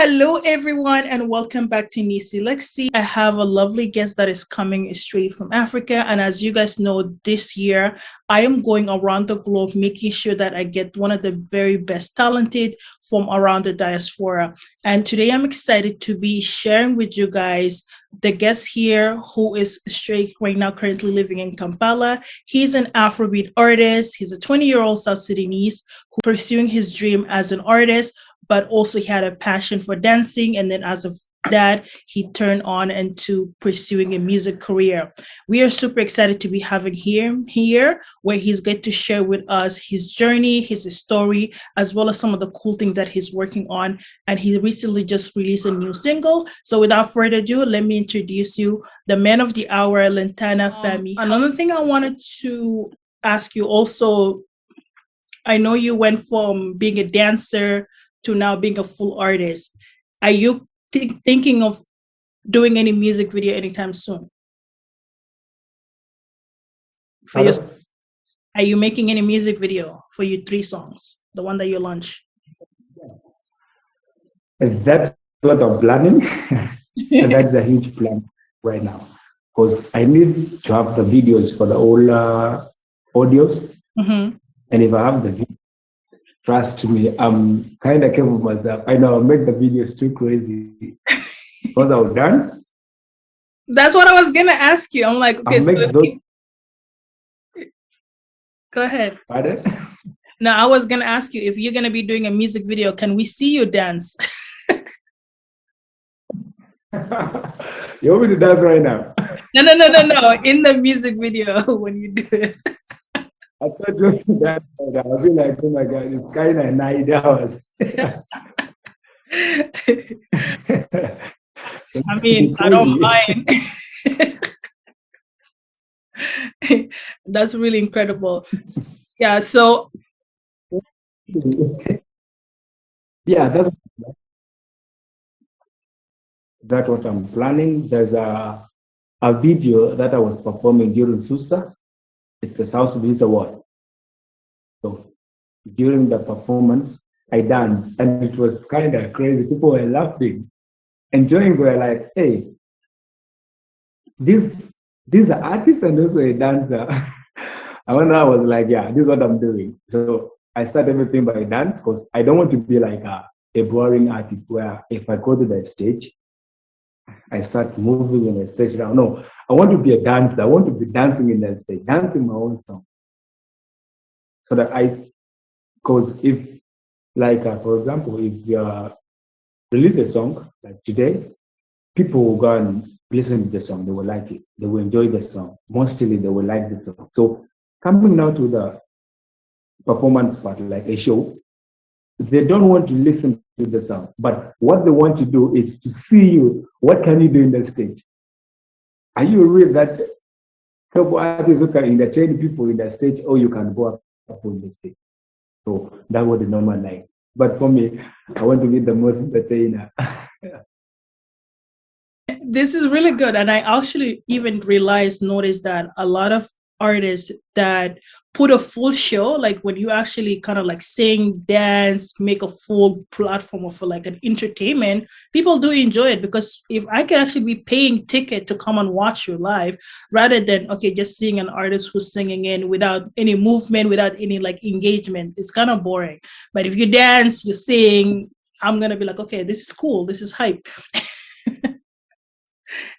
Hello, everyone, and welcome back to Neecee. Lexy. I have a lovely guest that is coming straight from Africa. And as you guys know, this year, I am going around the globe, making sure that I get one of the very best talented from around the diaspora. And today I'm excited to be sharing with you guys the guest here who is straight right now currently living in Kampala. He's an Afrobeat artist. He's a 20-year-old South Sudanese who pursuing his dream as an artist, but also he had a passion for dancing. And then as of that, he turned on into pursuing a music career. We are super excited to be having him here, where he's going to share with us his journey, his story, as well as some of the cool things that he's working on. And he recently just released a new single. So without further ado, let me introduce you, the man of the hour, LANTANA, FEMY. Another thing I wanted to ask you also, I know you went from being a dancer to now being a full artist. Are you thinking of doing any music video anytime soon? Are you making any music video for your 3 songs, the one that you launched? That's what I'm planning. And that's a huge plan right now, because I need to have the videos for the old audios. Mm-hmm. And if I have the video, trust me, I'm kind of careful myself. I know I'll make the videos too crazy because I've done. That's what I was gonna ask you. I'm like, okay, so go ahead. Pardon? No, I was gonna ask you if you're gonna be doing a music video, can we see you dance? You want me to dance right now? No. In the music video when you do it. I thought just that I'll be like, oh my God, it's kind of 9 hours. I mean, I don't mind. That's really incredible. Yeah, so yeah, that's what I'm planning. There's a video that I was performing during SUSA. It's the South Sudanese Award. So during the performance, I danced, and it was kind of crazy. People were laughing, enjoying. Were like, "Hey, these are artists and also a dancer." I was like, "Yeah, this is what I'm doing." So I start everything by dance, because I don't want to be like a boring artist where if I go to the stage, I start moving in the stage now. No, I want to be a dancer. I want to be dancing in the stage, dancing my own song. So that because if, like, for example, if you release a song like today, people will go and listen to the song. They will like it. They will enjoy the song. Mostly they will like the song. So coming now to the performance part, like a show, they don't want to listen to the song, but what they want to do is to see you. What can you do in the stage? Are you real that couple artists who can entertain people in the stage, or you can go up on the stage? So that was the normal line. But for me, I want to be the most entertainer. This is really good. And I actually even noticed that a lot of artists that put a full show, like when you actually kind of like sing, dance, make a full platform of like an entertainment, people do enjoy it. Because if I could actually be paying ticket to come and watch you live, rather than just seeing an artist who's singing in without any movement, without any like engagement, it's kind of boring. But if you dance, you sing, I'm gonna be like, okay, this is cool, this is hype.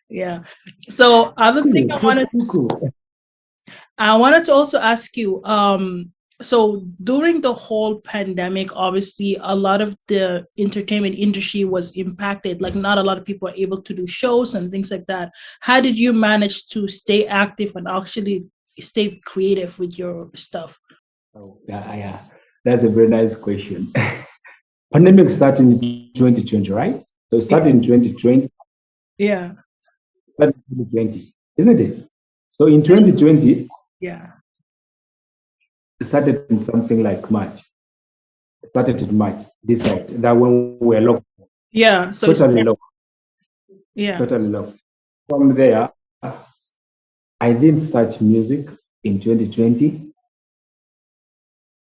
Yeah. So other thing I wanted to also ask you, so during the whole pandemic, obviously a lot of the entertainment industry was impacted. Like not a lot of people are able to do shows and things like that. How did you manage to stay active and actually stay creative with your stuff? Oh, yeah. That's a very nice question. Pandemic started in 2020, right? So it started in 2020. Yeah. Started in 2020, isn't it? So in 2020, yeah, it started in something like March. It started in March. This side, that when we were locked. Yeah, so totally locked. Yeah, totally locked. From there, I didn't start music in 2020.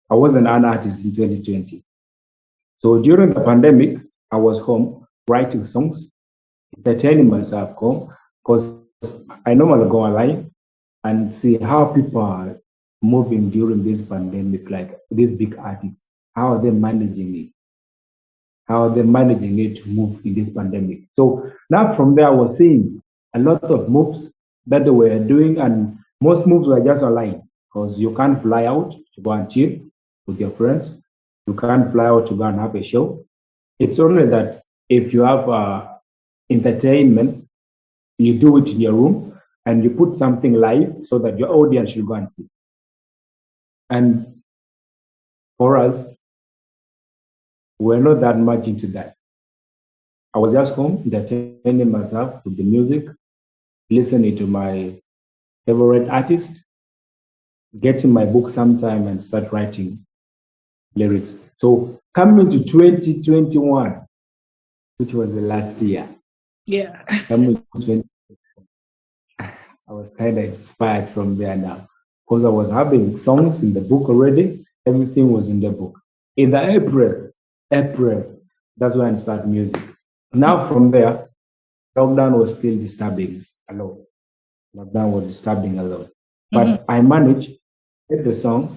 I wasn't an artist in 2020. So during the pandemic, I was home. writing songs, entertaining myself home, because I normally go online and see how people are moving during this pandemic, like these big artists. How are they managing it? How are they managing it to move in this pandemic? So now from there, I was seeing a lot of moves that they were doing, and most moves were just online because you can't fly out to go and chill with your friends. You can't fly out to go and have a show. It's only that if you have entertainment, you do it in your room and you put something live so that your audience should go and see. And for us, we're not that much into that. I was just home entertaining myself with the music, listening to my favorite artist, getting my book sometime and start writing lyrics. So coming to 2021, which was the last year, Yeah. coming to 20, I was kind of inspired from there now because I was having songs in the book already. Everything was in the book. In the April, that's when I started music. Now from there, lockdown was still disturbing a lot. Lockdown was disturbing a lot. But I managed to get the song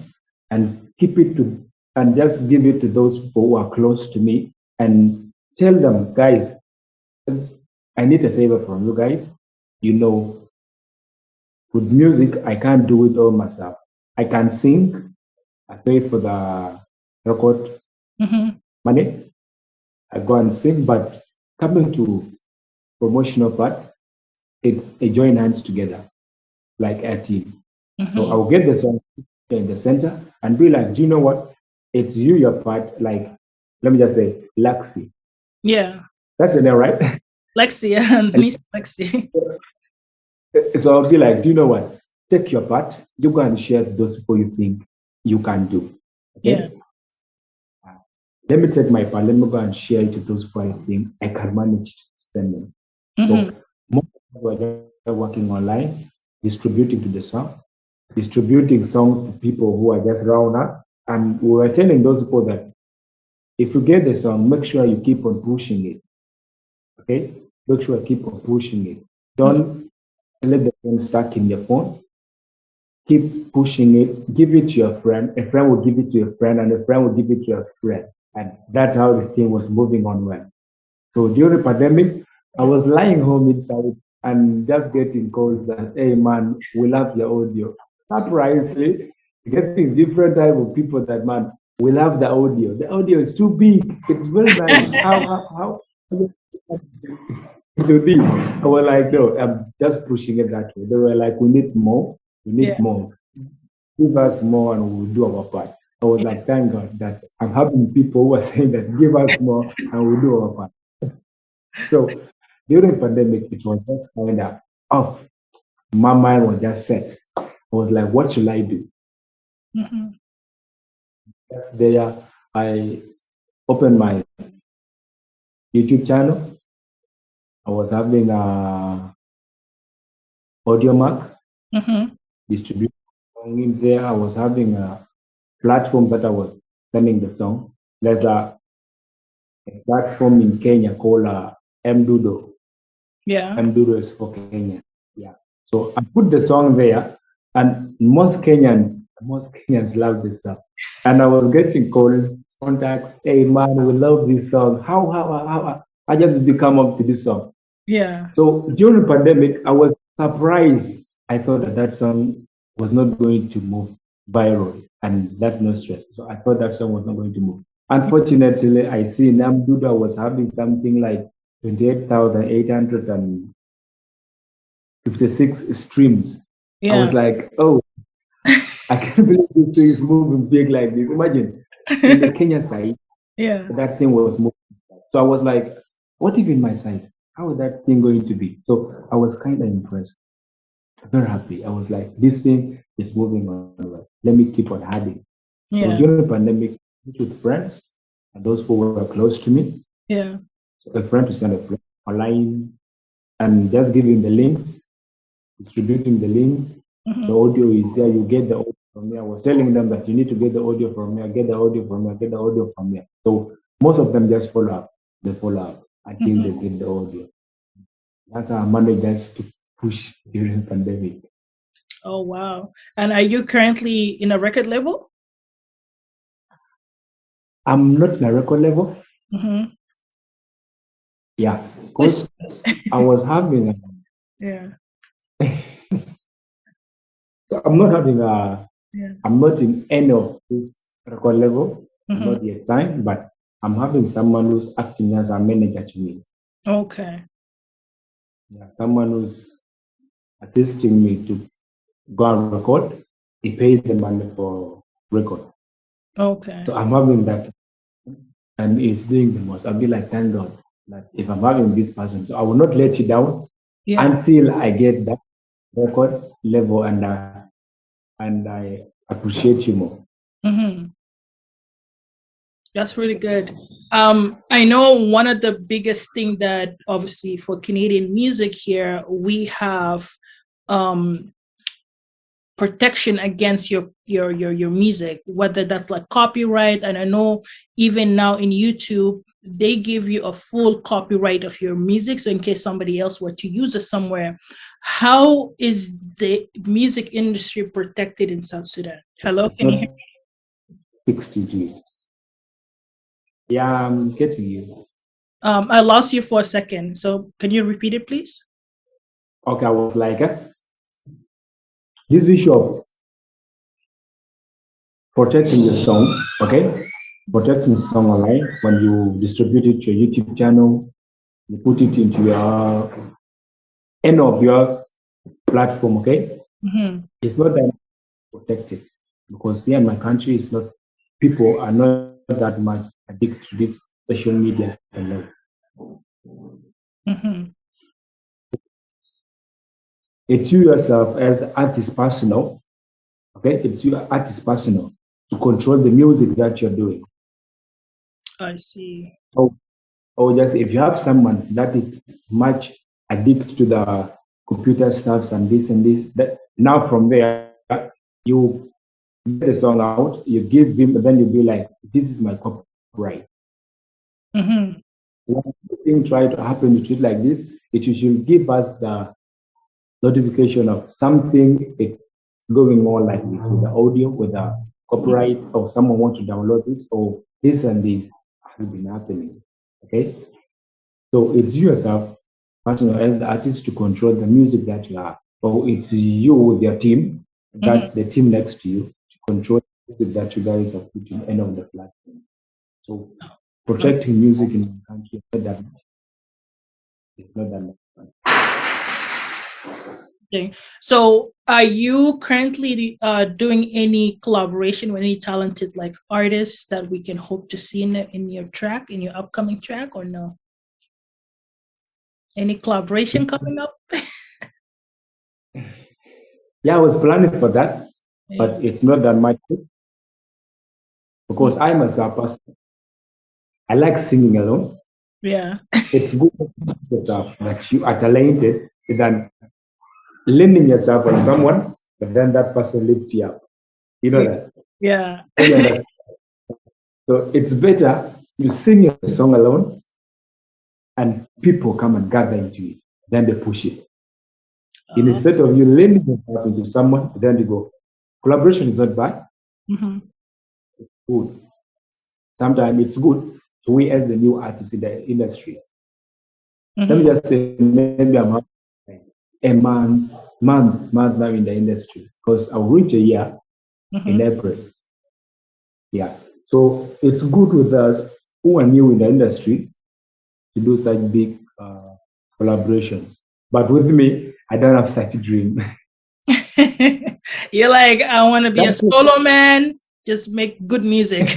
and keep it to and just give it to those people who are close to me and tell them, guys, I need a favor from you guys. You know, with music, I can't do it all myself. I can sing. I pay for the record money. I go and sing, but coming to promotional part, it's a join hands together, like a team. So I'll get the song in the center and be like, do you know what? It's you, your part, like, let me just say, Lexy. Yeah. That's the name, right? Lexy and Neecee Lexy. So I'll be like, do you know what? Take your part. You go and share those people you think you can do. Okay? Yeah. Let me take my part. Let me go and share it to those people I think I can manage to send them. So most people are working online, distributing to the song, distributing songs to people who are just around us. And we were telling those people that if you get the song, make sure you keep on pushing it. Okay? Make sure you keep on pushing it. Don't let the phone stuck in your phone. Keep pushing it. Give it to your friend. A friend will give it to a friend, and a friend will give it to a friend. And that's how the thing was moving on well. So during the pandemic, I was lying home inside and just getting calls that, hey man, we love your audio. Surprisingly, getting different type of people that, man, we love the audio. The audio is too big. It's very nice. How to this? I was like, no, I'm just pushing it that way. They were like, we need more. We need more. Give us more and we'll do our part. I was like, thank God that I'm having people who are saying that give us more and we'll do our part. So during pandemic, it was just kind of off. My mind was just set. I was like, what should I do? There, I opened my YouTube channel. I was having a audio mark distribution in there. I was having platforms that I was sending the song. There's a platform in Kenya called Mdudo. Yeah. Mdudo is for Kenya. Yeah. So I put the song there, and most Kenyans love this song. And I was getting calls, contacts. Hey man, we love this song. How I just become up to this song. Yeah. So during the pandemic, I was surprised. I thought that song was not going to move viral, and that's no stress. So I thought that song was not going to move. Unfortunately, I see Namduda was having something like 28,856 streams. Yeah. I was like, oh, I can't believe this thing is moving big like this. Imagine in the Kenya side, that thing was moving. So I was like, what if in my side? How is that thing going to be? So I was kind of impressed, very happy. I was like, this thing is moving on. Let me keep on adding. So during the pandemic, with friends and those who were close to me, so a friend to send a friend online and just giving the links, distributing the links. The audio is there. You get the audio from me. I was telling them that you need to get the audio from me. I get the audio from me. I get the audio from me. So most of them just follow up. They follow up. until they get the audio. That's how I managed to push during the pandemic. Oh, wow. And are you currently in a record label? I'm not in a record level. Mm-hmm. Yeah, because I was having Yeah. I'm not having a, Yeah. I'm not in any of this record level. I'm Mm-hmm. not yet signed, but I'm having someone who's acting as a manager to me. Okay. Yeah, someone who's assisting me to go and record. He pays the money for record. Okay. So I'm having that, and it's doing the most. I'll be like, thank God that if I'm having this person, so I will not let you down Yeah. until I get that record level, and I appreciate you more. Mm-hmm. That's really good. I know one of the biggest thing that obviously for Canadian music here, we have protection against your music, whether that's like copyright. And I know even now in YouTube, they give you a full copyright of your music. So in case somebody else were to use it somewhere, how is the music industry protected in South Sudan? Hello, It's can you not hear? 60G. Yeah, I'm getting you. I lost you for a second. So can you repeat it, please? Okay, I was like, this issue of protecting the song, okay? Protecting the song online when you distribute it to your YouTube channel, you put it into your end of your platform, okay? Mm-hmm. It's not that protected because here in my country, it's not, people are not that much addicted to this social media. Mm-hmm. It's you yourself as the artist personal, okay? It's you artist personal to control the music that you're doing. I see. Or just if you have someone that is much addicted to the computer stuffs and this, that now from there you get the song out, you give him, but then you'll be like, this is my copyright. Mm-hmm. When the thing try to happen to it like this, it should give us the notification of something it's going on like this with the audio, with the copyright, or someone wants to download this, or this and this has been happening. Okay. So it's you yourself, personal as the artist, to control the music that you have. Or it's you with your team, Mm-hmm. that the team next to you, to control the music that you guys are putting end of the platform. So protecting music in the country is not that much. It's not that much. Okay. So are you currently doing any collaboration with any talented like artists that we can hope to see in your track, in your upcoming track, or no? Any collaboration coming up? Yeah, I was planning for that, Yeah. but it's not that much because I myself, I like singing alone. Yeah. It's good that you are talented than leaning yourself on someone, but then that person lifts you up. You know that? Yeah. You understand? So it's better you sing your song alone and people come and gather into it. Then they push it. Instead of you leaning yourself into someone, then you go. Collaboration is not bad. Mm-hmm. It's good. Sometimes it's good to we as the new artist in the industry. Let me Mm-hmm. just say maybe I'm a month now in the industry because I'll reach a year in Mm-hmm. April. Yeah. So it's good with us who are new in the industry to do such big collaborations. But with me, I don't have such a dream. You're like, I want to be a That's it. solo man, just make good music.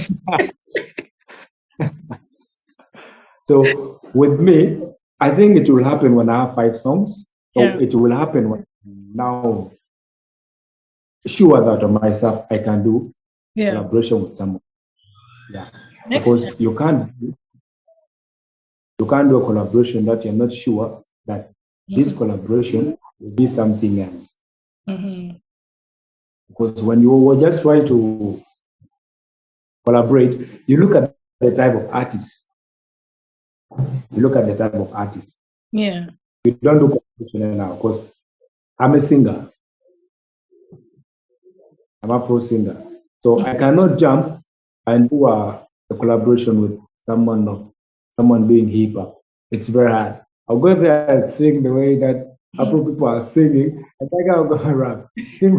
So with me, I think it will happen when I have 5 songs. So Yeah. it will happen when now sure that on myself I can do Yeah. collaboration with someone. Yeah. Next. Because you can't do a collaboration that you're not sure that this Mm-hmm. collaboration will be something else. Mm-hmm. Because when you were just trying to collaborate, you look at the type of artists You look at the type of artist. Yeah. You don't do competition now because I'm a singer. I'm a pro singer. So I cannot jump and do a collaboration with someone doing hip hop. It's very hard. I'll go there and sing the way that Afro people are singing, and then I'll go around. You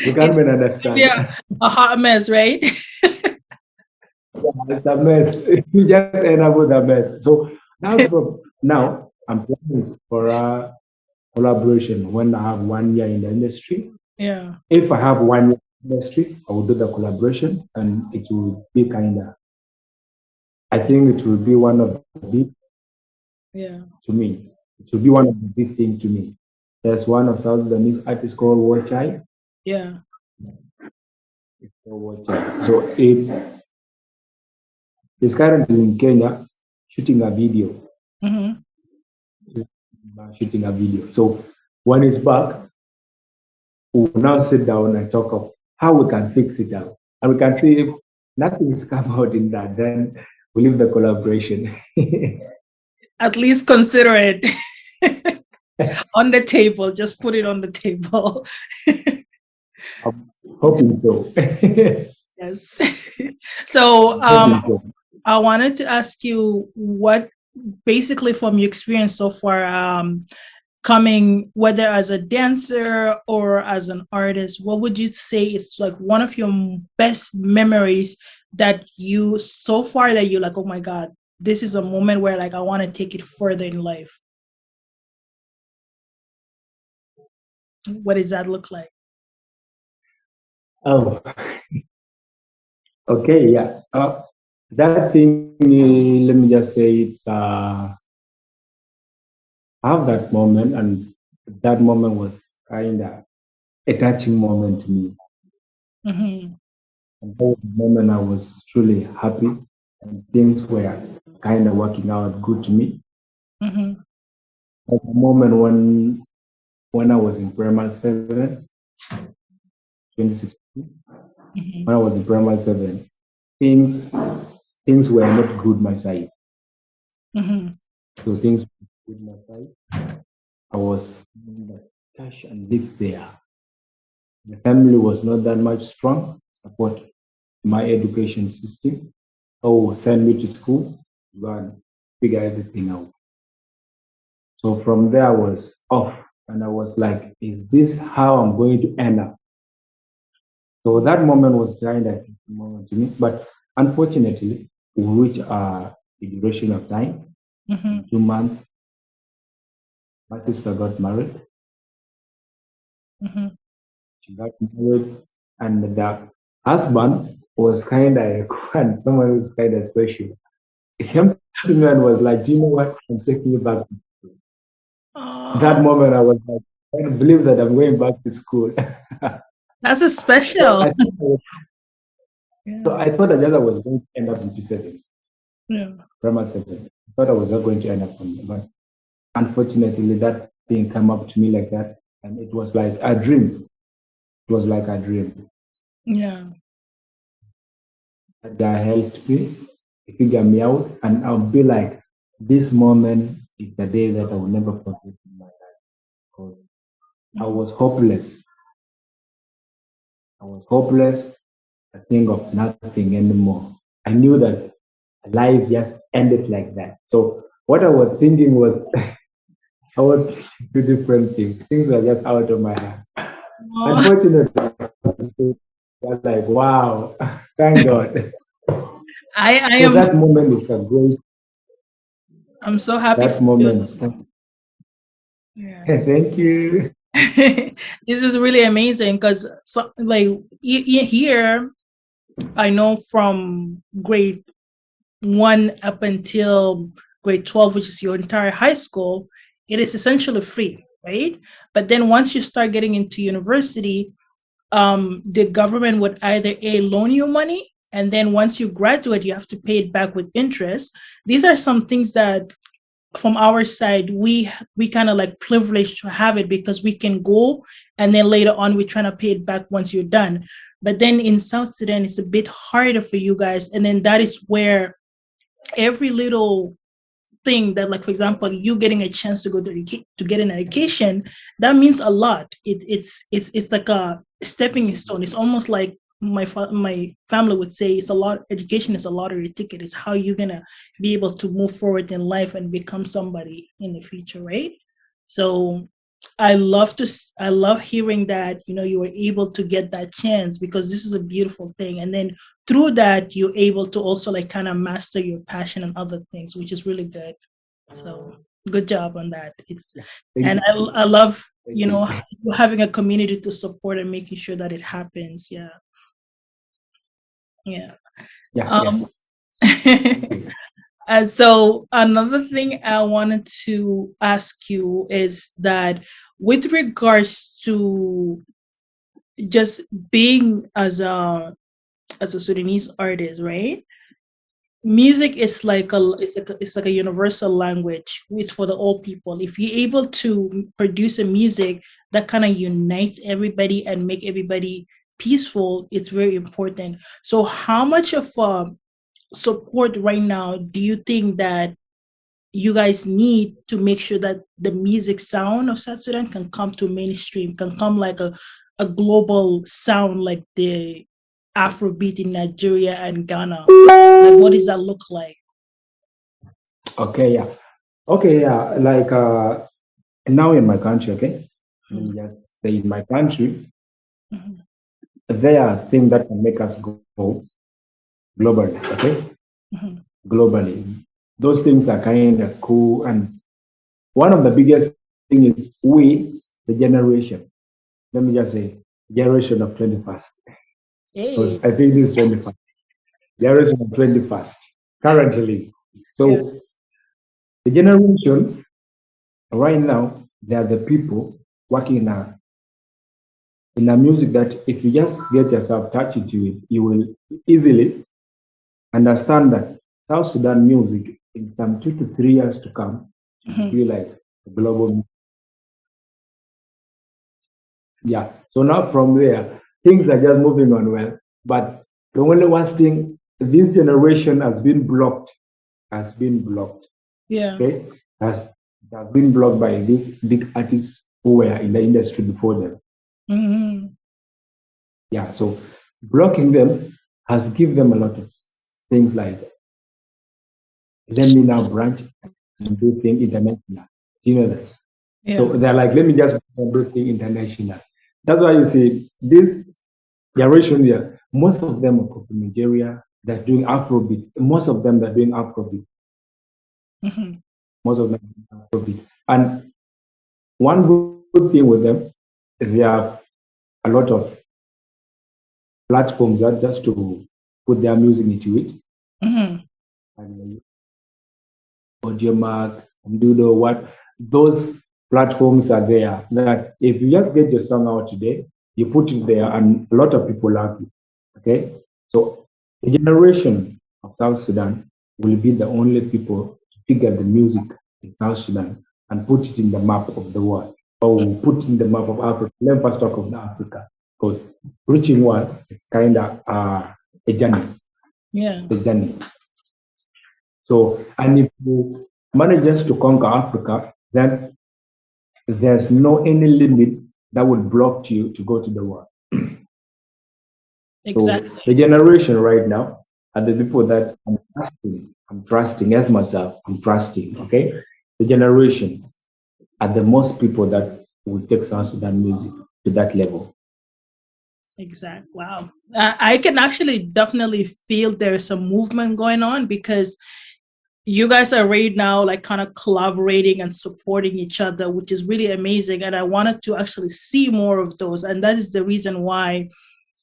can't even understand. Yeah, a hot mess, right? It's a mess. You just end up with a mess. So now I'm planning for a collaboration when I have 1 year in the industry. Yeah. If I have 1 year in the industry, I will do the collaboration and it will be I think it will be one of the big to me. It will be one of the big things to me. There's one of South Sudanese artists called Wachai. Yeah. It's called Wachai. So it's currently in Kenya shooting a video. Shooting a video. So when it's back, we'll now sit down and talk of how we can fix it out. And we can see if nothing is come out in that, then we leave the collaboration. At least consider it on the table. Just put it on the table. I'm hoping so. Yes. So I wanted to ask you what, basically from your experience so far, coming, whether as a dancer or as an artist, what would you say is like one of your best memories that you so far that you're like, oh my God, this is a moment where like I want to take it further in life? What does that look like? Oh, okay, yeah. That thing, let me just say, it's I have that moment, and that moment was kind of a touching moment to me. And that was the moment I was truly happy, and things were kind of working out good to me. At the moment when I was in primary 7, 2016, when I was in primary 7, things were not good my side. So things were good my side. I was cash and live there. The family was not that much strong support my education system. Oh, send me to school, go and figure everything out. So from there I was off, and I was like, is this how I'm going to end up? So that moment was kind of a moment to me, but unfortunately, we reached the duration of time. 2 months, my sister got married. She got married, and the husband was kind of someone who was kind of special. He came to me and was like, "Do you know what? I'm taking you back to school." That moment, I was like, I can't believe that I'm going back to school. That's a special. So I thought that I was going to end up in P7. Grammar 7. I thought I was not going to end up on it, but unfortunately, that thing came up to me like that, and it was like a dream. It was like a dream. Yeah. That guy helped me, figure me out, and I'll be like, this moment is the day that I will never forget in my life, because I was hopeless. I was hopeless. I think of nothing anymore. I knew that life just ended like that. So what I was thinking was, I was two different things. Things were just out of my hand. Unfortunately, I was like, wow, thank God. I So am. that moment is a great. I'm so happy. That moment. Yeah. Thank you. This is really amazing because, like, here, I know from grade 1 up until grade 12, which is your entire high school, it is essentially free, right? But then once you start getting into university, the government would either loan you money, and then once you graduate, you have to pay it back with interest. These are some things that from our side, we kind of like privileged to have it because we can go and then later on we're trying to pay it back once you're done. But then in South Sudan, it's a bit harder for you guys. And then that is where every little thing that, like for example, you getting a chance to go to get an education, that means a lot. It's like a stepping stone. It's almost like my family would say, it's a lot. Education is a lottery ticket. It's how you're gonna be able to move forward in life and become somebody in the future, right? So I love hearing that, you were able to get that chance, because this is a beautiful thing. And then through that, you're able to also like kind of master your passion and other things, which is really good. So good job on that. Thank And you. I love, Thank you. having a community to support and making sure that it happens. Yeah. Yeah. Yeah, yeah. Um, Thank you. and so another thing I wanted to ask you is that, with regards to just being as a Sudanese artist, right? Music is like a universal language. It's for the all people. If you're able to produce a music that kind of unites everybody and make everybody peaceful, it's very important. So how much of support right now do you think that you guys need to make sure that the music sound of South Sudan can come to mainstream, can come like a global sound, like the Afrobeat in Nigeria and Ghana? Like, what does that look like? Okay, yeah. Okay, yeah. Like now in my country, okay? Let me just say in my country, Mhm. there are things that can make us go globally, okay? Mhm. Globally. Those things are kind of cool. And one of the biggest thing is the generation. Let me just say, generation of 21st. Because Hey, I think this is 21st. Generation of 21st currently. yeah. So the generation right now, they are the people working in a music that if you just get yourself touched to it, you will easily understand that South Sudan music in some 2 to 3 years to come will Mhm. be like a global. Yeah. So now from there, things are just moving on well. But the only worst thing, this generation has been blocked. Yeah. Okay, has been blocked by these big artists who were in the industry before them. Mhm. Yeah, so blocking them has given them a lot of things like, let me now branch and do things international. You know that? So Yeah. they're like, let me just do things international. That's why you see this generation here, most of them are from Nigeria, they're doing Afrobeat. Most of them are doing Afrobeat. Mhm. Most of them are Afrobeat. And one good thing with them is they have a lot of platforms that just to put their music into it. Mhm. And Audiomack, Doodle, what those platforms are there. That if you just get your song out today, you put it there, and a lot of people love it. Okay, so the generation of South Sudan will be the only people to figure the music in South Sudan and put it in the map of the world, or put in the map of Africa. Let me first talk of the Africa, because reaching one, it's kind of a journey. Yeah. A journey. So, and if you manage just to conquer Africa, then there's no any limit that would block you to go to the world. So Exactly. the generation right now are the people that I'm trusting. I'm trusting as myself. I'm trusting. Okay, the generation are the most people that will take South Sudan music to that level. Exact. Wow. I can actually definitely feel there's a movement going on, because you guys are right now like kind of collaborating and supporting each other, which is really amazing. And I wanted to actually see more of those. And that is the reason why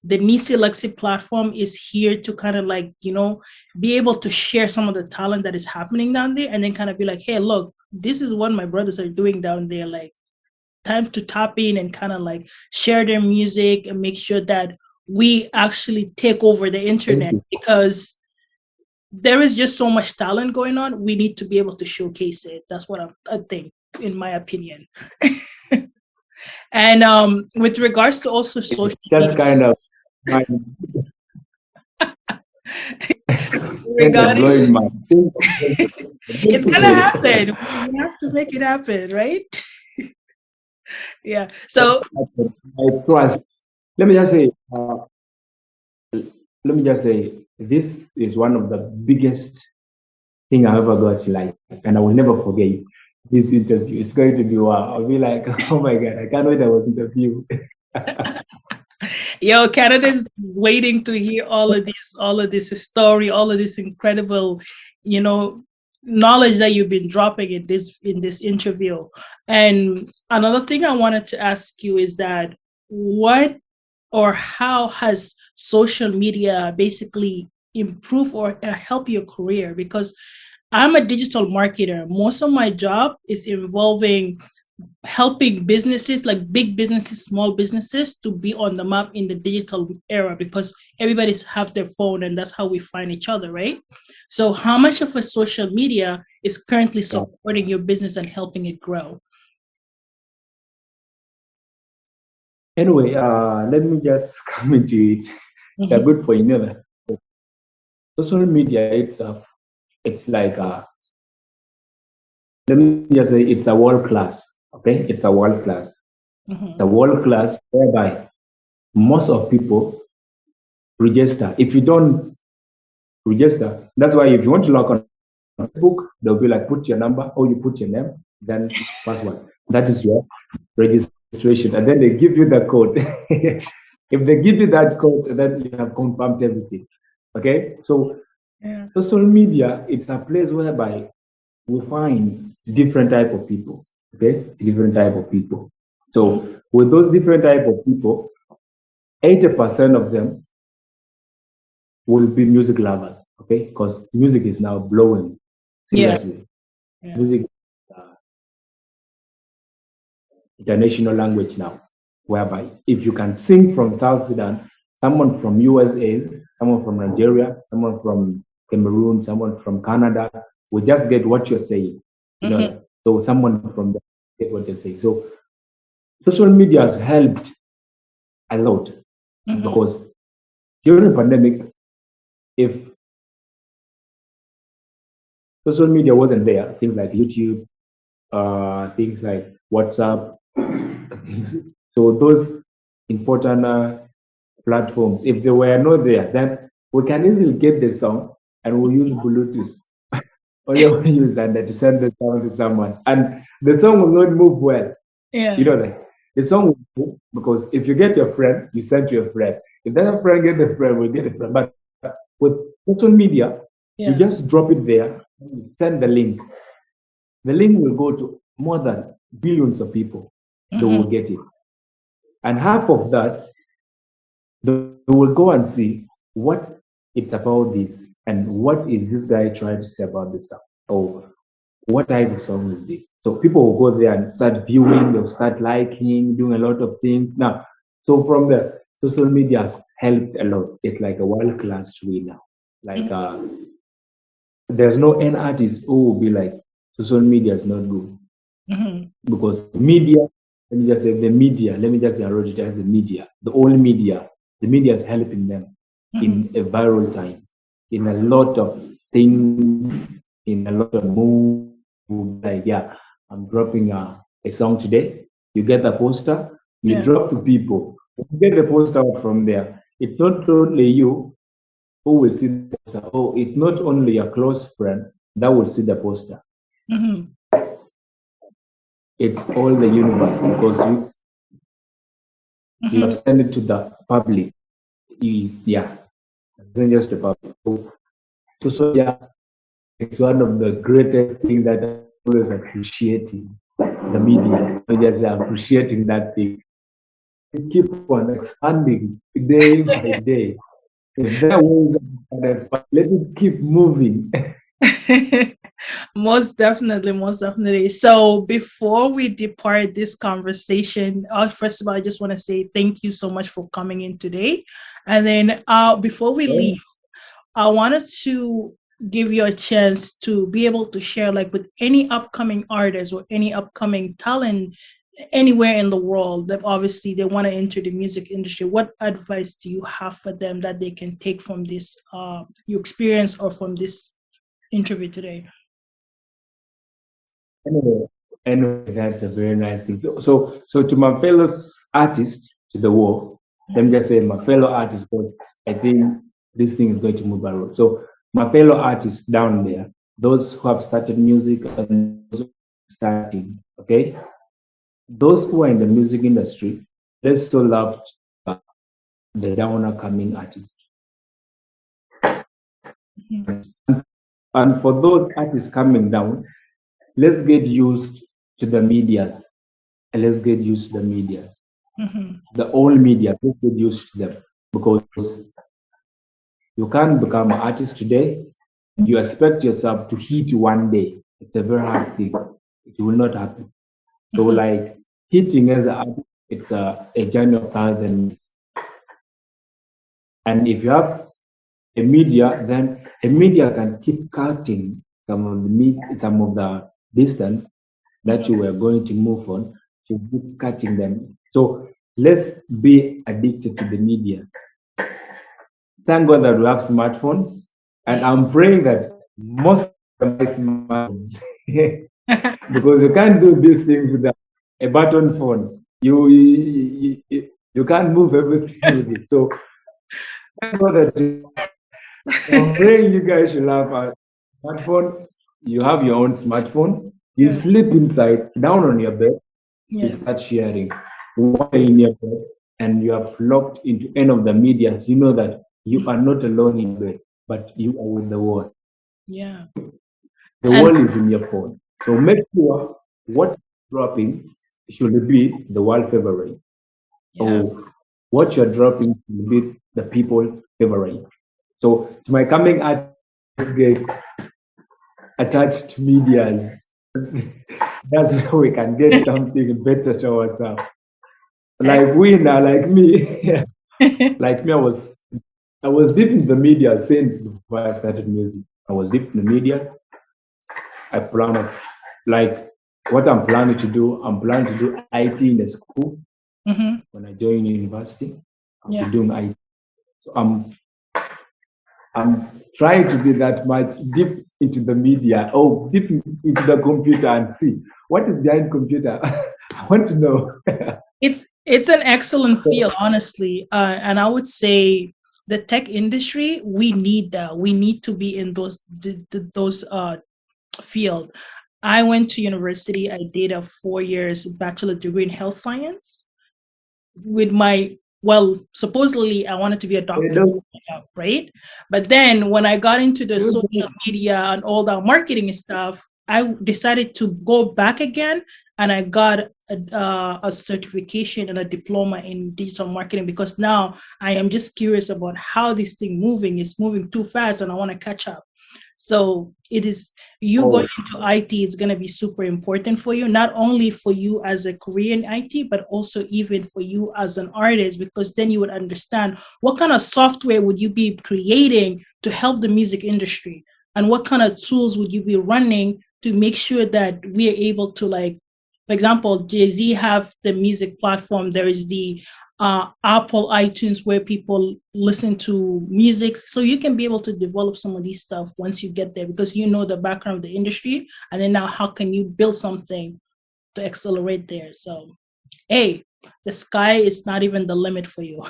the Neecee Lexy platform is here, to kind of like, be able to share some of the talent that is happening down there, and then kind of be like, hey, look, this is what my brothers are doing down there. Like, time to tap in and kind of like share their music and make sure that we actually take over the Thank internet, you. because there is just so much talent going on. We need to be able to showcase it. That's what I think, in my opinion. And with regards to also It's social just media, kind of my kind of regarding blowing my thing. it's gonna happen. We have to make it happen, right? Yeah. So I trust. Let me just say, let me just say, this is one of the biggest thing I ever got in life, and I will never forget this interview. It's going to be wow. I'll be like, oh my god, I can't wait I was interview. yo, Canada's waiting to hear all of this story, all of this incredible, you know, knowledge that you've been dropping in this interview. And another thing I wanted to ask you is that what or how has social media basically improve or help your career? Because I'm a digital marketer. Most of my job is involving helping businesses, like big businesses, small businesses, to be on the map in the digital era, because everybody's have their phone and that's how we find each other, right? So how much of a social media is currently supporting your business and helping it grow? Anyway, let me just come into it. They're Mm-hmm. good for another. Social media itself, it's like let me just say it's a world class. Okay, it's a world class. It's Mm-hmm. a world class whereby most of people register. If you don't register, that's why if you want to log on Facebook, they'll be like, put your number or you put your name, then password. That is your registration. And then they give you the code. If they give you that code, then you have confirmed everything. Okay? So Yeah. social media, it's a place whereby we find different type of people. Okay? Different type of people. Mm-hmm. So with those different type of people, 80% of them will be music lovers. Okay? Because music is now blowing Yeah. seriously. Yeah. Music international language now, whereby if you can sing from South Sudan, someone from USA, someone from Nigeria, someone from Cameroon, someone from Canada will just get what you're saying. You know Mm-hmm. that. So someone from the get what they're saying. So social media has helped a lot Mm-hmm. because during the pandemic, if social media wasn't there, things like YouTube, things like WhatsApp, so those important platforms. If they were not there, then we can easily get the song and we'll use Bluetooth. Only we use that to send the song to someone. And the song will not move well. You Yeah. know that. The song will move because if you get your friend, you send to your friend. If that friend get the friend, we get a friend. But with social media, you Yeah. just drop it there, you send the link. The link will go to more than billions of people. They Mm-hmm. will get it. And half of that, they will go and see what it's about this and what is this guy trying to say about this song, or what type of song is this. So people will go there and start viewing, they'll start liking, doing a lot of things. Now, so from the social media has helped a lot. It's like a world class tree now. Like there's no any artist who will be like social media is not good Mm-hmm. because media, let me just say the media, let me just say it as the media, the old media, the media is helping them Mm-hmm. in a viral time, in a lot of things, in a lot of moves. Like, yeah, I'm dropping a song today. You get the poster, you Yeah. drop to people, you get the poster out from there. It's not only you who will see the poster. Oh, it's not only a close friend that will see the poster. Mm-hmm. It's all the universe because you Mm-hmm. have sent it to the public. Yeah, send just the public. So yeah, it's one of the greatest things that I'm always appreciating the media. I just appreciating that thing. We keep on expanding day by day. If there ways let it keep moving. Most definitely, most definitely. So before we depart this conversation, first of all, I just want to say thank you so much for coming in today. And then before we leave, I wanted to give you a chance to be able to share, like, with any upcoming artist or any upcoming talent anywhere in the world that obviously they want to enter the music industry, what advice do you have for them that they can take from this your experience or from this interview today? Anyway, anyway, that's a very nice thing. So to my fellow artists to the world, let me just say my fellow artists, because I think this thing is going to move around. So my fellow artists down there, those who have started music and those who are starting, okay, those who are in the music industry, let's so love the downer coming artists. And for those artists coming down, let's get used to the media. And let's get used to the media. The old media, let's get used to them. Because you can't become an artist today. You expect yourself to hit one day. It's a very hard thing. It will not happen. So like hitting as an artist, it's a journey of 1,000 years. And if you have a media, then a media can keep cutting some of the distance that you were going to move on to keep cutting them. So let's be addicted to the media. Thank God that we have smartphones, and I'm praying that most of my smartphones because you can't do these things with a button phone. You can't move everything with it. So thank God that I'm praying you guys should have a smartphone. You have your own smartphone. You sleep inside, down on your bed. You start sharing. While in your bed, and you are locked into any of the medias, you know that you are not alone in bed, but you are with the world. Yeah. The world is in your phone. So make sure what you're dropping should be the world favorite. So what you're dropping should be the people's favorite. So to my coming artists, get attached to medias. That's how we can get something better to ourselves. Like we now, like me, like me, I was deep in the media since before I started music. I was deep in the media. I plan of like what I'm planning to do. I'm planning to do IT in the school when I join university. I'll be doing IT. So I'm trying to be that much deep into the media, deep into the computer and see what is behind computer. I want to know. It's an excellent field, honestly, and I would say the tech industry, we need that. We need to be in those field. I went to university. I did a 4 years bachelor degree in health science. With my supposedly I wanted to be a doctor, right? But then when I got into the social media and all that marketing stuff, I decided to go back again, and I got a certification and a diploma in digital marketing, because now I am just curious about how this thing is moving too fast, and I want to catch up. So it is going into IT is going to be super important for you, not only for you as a career in IT, but also even for you as an artist, because then you would understand what kind of software would you be creating to help the music industry, and what kind of tools would you be running to make sure that we are able to, like, for example, Jay-Z have the music platform. There is the Apple iTunes where people listen to music. So you can be able to develop some of these stuff once you get there, because you know the background of the industry. And then now how can you build something to accelerate there? So, hey, the sky is not even the limit for you.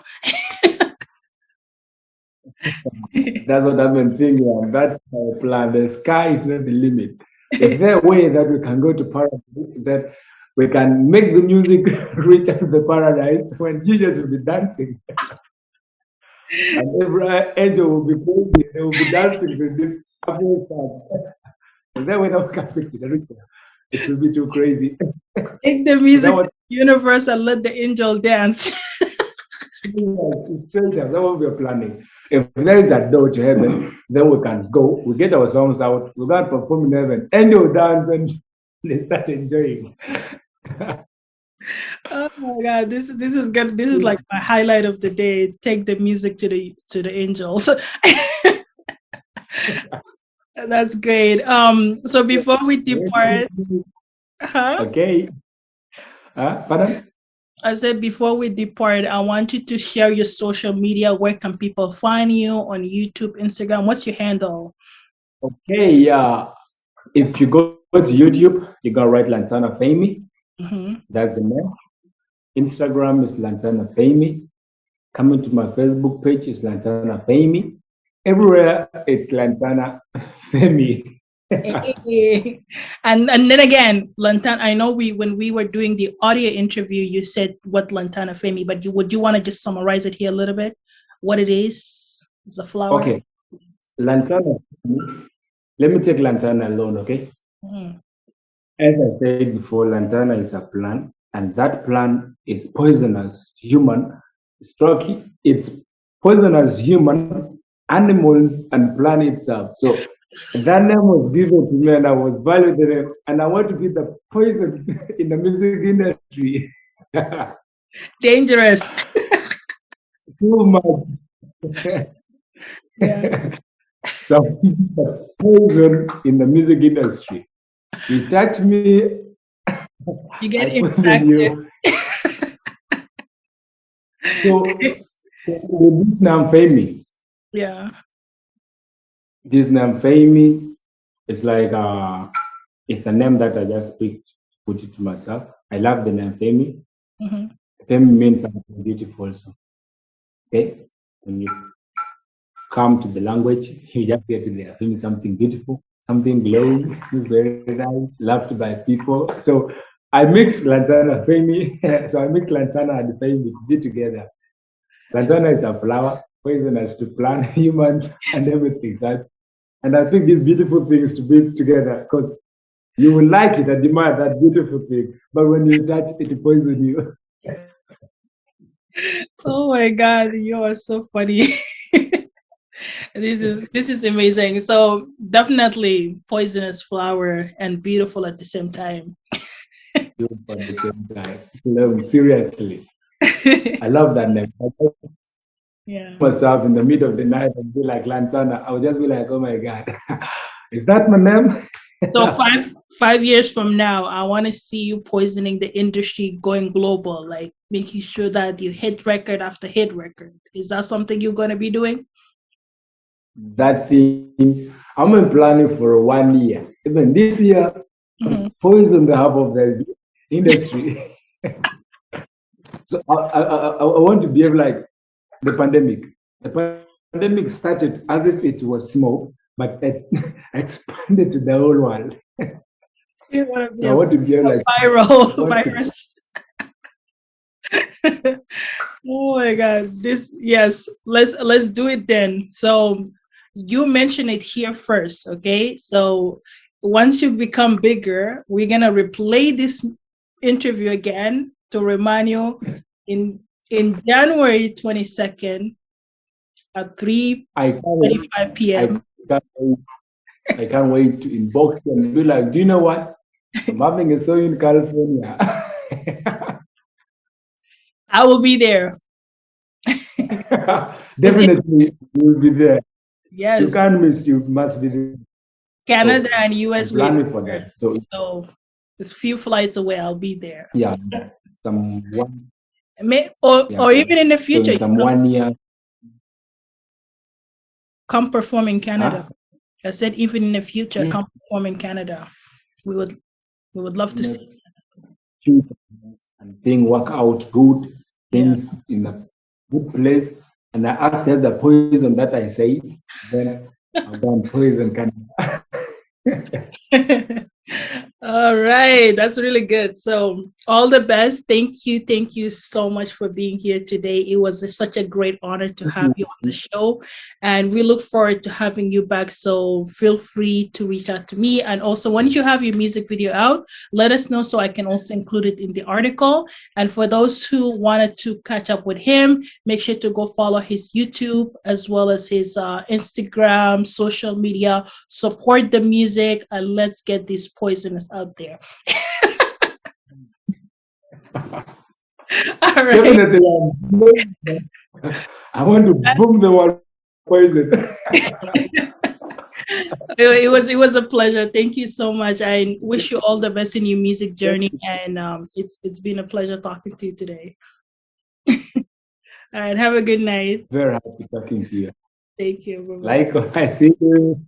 That's what I've been thinking. That's my plan. The sky is not the limit. Is there a way that we can go to paradise, that we can make the music reach out to the paradise when Jesus will be dancing? And every angel will be crazy. They will be dancing with this Apple song. And then when we can fix it, it will be too crazy. Take the music to the universe and let the angel dance. That's what we're planning. If there is a door to heaven, then we can go. We get our songs out. We can perform in heaven. Angel dance and they start enjoying. Oh my God, this is good. This is like my highlight of the day. Take the music to the angels. That's great. So before we depart, huh? Okay. Pardon? I said before we depart, I want you to share your social media. Where can people find you on YouTube, Instagram? What's your handle? Okay, yeah. If you go to YouTube, you gotta write Lantana FEMY. Mm-hmm. That's the name. Instagram is Lantana FEMY. Coming to my Facebook page is Lantana FEMY. Everywhere it's Lantana FEMY. And then again, Lantana. I know when we were doing the audio interview, you said what Lantana FEMY, but would you want to just summarize it here a little bit? What it is? It's a flower. Okay, Lantana. Let me take Lantana alone, okay? Mm-hmm. As I said before, Lantana is a plant, and that plant is poisonous to human. It's poisonous human, animals, and plant itself. So that name was given to me, and I was validated, and I want to be the poison in the music industry. Dangerous. Too much. Yeah. So the poison in the music industry. You touch me, You get I poison impacted. you. So with this name FEMY, Yeah. this name FEMY is like it's a name that I just put it to myself. I love the name FEMY. Mm-hmm. FEMY means something beautiful. So okay, when you come to the language, you just get there. FEMY something beautiful, something glowing, very nice, loved by people. So I mix Lantana FEMY. So I mix Lantana and FEMY to be together. Lantana is a flower, poisonous to plant, humans, and everything. So and I think these beautiful things to be together because you will like it, admire that beautiful thing. But when you touch it, it poisons you. Oh my God, you are so funny. This is amazing. So definitely poisonous flower and beautiful at the same time. Beautiful at the same time. Love, seriously. I love that name. I Yeah. myself in the middle of the night and be like Lantana. I would just be like, oh my God, is that my name? So 5 years from now, I want to see you poisoning the industry, going global, like making sure that you hit record after hit record. Is that something you're going to be doing? That thing, I'm planning for 1 year. Even this year, Mm-hmm. poison the half of the industry. So I want to behave like the pandemic. The pandemic started as if it was small, but it expanded to the whole world. You want to be So I a want to behave like viral what to, virus. Oh my God. Yes, let's do it then. So you mention it here first, okay? So once you become bigger, we're gonna replay this interview again to remind you in January 22nd at I can't wait. 3:35 I p.m. can't wait. I can't wait to inbox you and be like, do you know what? I'm having a show in California. I will be there. Definitely, you'll be there. You Yes, can't miss. You must be there. Canada So and I'm US will be planning for there. that. So So it's few flights away. I'll be there. yeah, some one. Yeah. Or even in the So future, in you some 1 year. come perform in Canada. Huh? I said even in the future, Yeah. come perform in Canada. We would love to In see. the future, and things work out good. Yeah. Things in a good place. And I after the poison that I say, then I'll go and poison Canada. All right, that's really good. So, all the best. Thank you so much for being here today. It was such a great honor to have you on the show, and we look forward to having you back. So, feel free to reach out to me, and also once you have your music video out, let us know so I can also include it in the article. And for those who wanted to catch up with him, make sure to go follow his YouTube as well as his Instagram, social media. Support the music, and let's get these poisonous out there. All right. Definitely, I want to boom the world poison. It was a pleasure. Thank you so much. I wish you all the best in your music journey, and it's been a pleasure talking to you today. All right, have a good night. Very happy talking to you. Thank you. Bye bye. Likewise, see you.